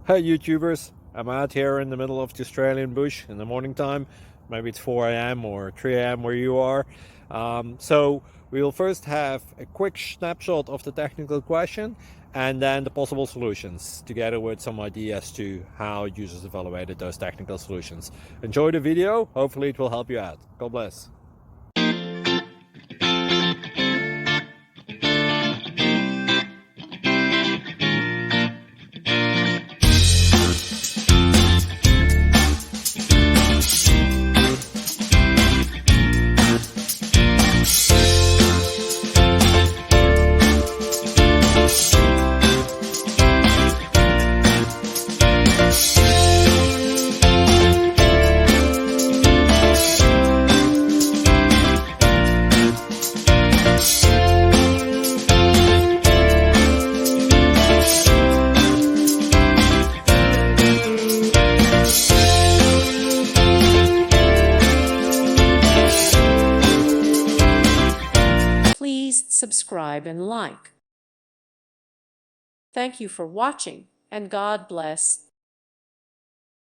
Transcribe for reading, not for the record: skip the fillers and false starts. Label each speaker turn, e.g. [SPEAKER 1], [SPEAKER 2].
[SPEAKER 1] Hey YouTubers, I'm out here in the middle of the Australian bush in the morning time. Maybe it's 4 a.m. or 3 a.m. where you are. So we'll first have a quick snapshot of the technical question and then the possible solutions, together with some ideas to how users evaluated those technical solutions. Enjoy the video, hopefully it will help you out. God bless.
[SPEAKER 2] Please subscribe and like. Thank you for watching, and God bless.